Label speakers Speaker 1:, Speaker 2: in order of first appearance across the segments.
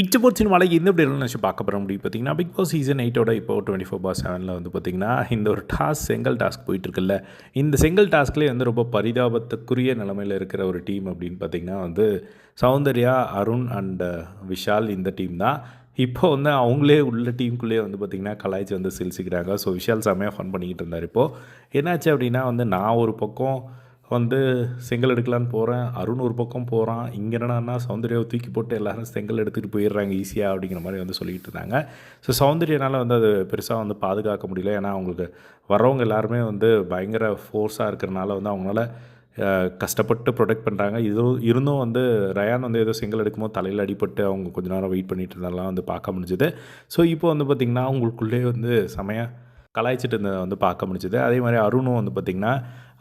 Speaker 1: இச்சபோட் சினிமாவில் இந்த இப்படி நினச்சி பார்க்க போகிற முடியும் பார்த்தீங்கன்னா பிக் பாஸ் சீசன் 8ஓட இப்போ 24/7 வந்து பார்த்திங்கன்னா இந்த ஒரு செங்கல் டாஸ்க் போயிட்டுருக்குல்ல. இந்த செங்கல் டாஸ்க்லேயே வந்து ரொம்ப பரிதாபத்துக்குரிய நிலமையில் இருக்கிற ஒரு டீம் அப்படின்னு பார்த்திங்கன்னா வந்து சௌந்தர்யா, அருண் அண்ட் விஷால் இந்த டீம் தான். இப்போ வந்து அவங்களே உள்ள டீமுக்குள்ளேயே வந்து பார்த்திங்கன்னா கலாய்ச்சி வந்து சிரிச்சிக்கிறாங்க. ஸோ விஷால் செம்மையாக ஃபன் பண்ணிக்கிட்டு இருந்தார். இப்போது என்னாச்சு அப்படின்னா வந்து நான் ஒரு பக்கம் வந்து செங்கல் எடுக்கலான்னு போகிறேன், அருண் ஒரு பக்கம் போகிறான். இங்கே என்னடான்னா சௌந்தர்யாவை தூக்கி போட்டு எல்லோரும் செங்கல் எடுத்துகிட்டு போயிடுறாங்க ஈஸியாக அப்படிங்கிற மாதிரி வந்து சொல்லிகிட்டு இருந்தாங்க. ஸோ சௌந்தர்யனால் வந்து அது பெருசாக வந்து பாதுகாக்க முடியல. ஏன்னா அவங்களுக்கு வரவங்க எல்லாருமே வந்து பயங்கர ஃபோர்ஸாக இருக்கிறனால வந்து அவங்களால கஷ்டப்பட்டு ப்ரொடெக்ட் பண்ணுறாங்க. இருந்தும் வந்து ரயான் வந்து ஏதோ செங்கல் எடுக்கும்போது தலையில் அடிபட்டு அவங்க கொஞ்ச நேரம் வெயிட் பண்ணிகிட்டு இருந்தாலாம் வந்து பார்க்க முடிஞ்சுது. ஸோ இப்போ வந்து பார்த்திங்கன்னா அவங்களுக்குள்ளேயே வந்து செமையாக கலாய்ச்சிட்டு இருந்ததை வந்து பார்க்க முடிஞ்சுது. அதே மாதிரி அருணும் வந்து பார்த்திங்கன்னா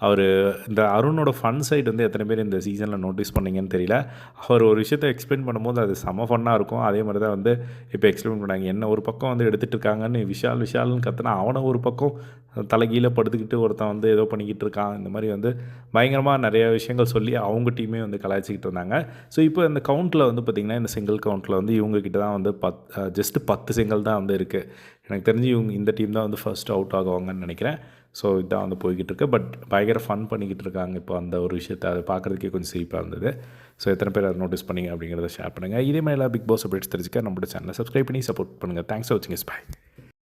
Speaker 1: அவர் இந்த அருணோட ஃபன் சைடு வந்து எத்தனை பேர் இந்த சீசனில் நோட்டீஸ் பண்ணிங்கன்னு தெரியல. அவர் ஒரு விஷயத்தை எக்ஸ்பிளைன் பண்ணும்போது அது செம ஃபன்னாக இருக்கும். அதே மாதிரி தான் வந்து இப்போ எக்ஸ்பிளைன் பண்ணாங்க. என்ன ஒரு பக்கம் வந்து எடுத்துகிட்டு இருக்காங்கன்னு விஷால்னு கற்றுனா அவனை ஒரு பக்கம் தலைகீழ படுத்துக்கிட்டு ஒருத்தன் வந்து ஏதோ பண்ணிக்கிட்டு இருக்கான். இந்த மாதிரி வந்து பயங்கரமாக நிறைய விஷயங்கள் சொல்லி அவங்க டீமே வந்து கலாய்ச்சிக்கிட்டு இருந்தாங்க. ஸோ இப்போ இந்த கவுண்ட்டில் வந்து பார்த்திங்கன்னா இந்த சிங்கிள் கவுண்ட்டில் வந்து இவங்கக்கிட்ட தான் வந்து ஜஸ்ட்டு 10 செங்கல் தான் வந்து இருக்குது. எனக்கு தெரிஞ்சு இவங்க இந்த டீம் தான் வந்து ஃபர்ஸ்ட் அவுட் ஆகுவாங்கன்னு நினைக்கிறேன். ஸோ இதான் வந்து போய்கிட்டு இருக்கு. பட் பயங்கர ஃபன் பண்ணிக்கிட்டு இருக்காங்க இப்போ அந்த ஒரு விஷயத்தை. அதை பார்க்குறதுக்கே கொஞ்சம் சிரிப்பாக இருந்தது. ஸோ எத்தனை பேர் அதை நோட்டீஸ் பண்ணிங்க அப்படிங்கிறத ஷேர் பண்ணுங்கள். இதே மாதிரி எல்லாம் பிக் பாஸ் அப்டேட்ஸ் தெரிஞ்சுக்க நம்மளோட சேனலை சப்ஸ்கிரைப் பண்ணி சப்போர்ட் பண்ணுங்கள். தேங்க்ஸ் ஃபார் வாட்சிங். பை.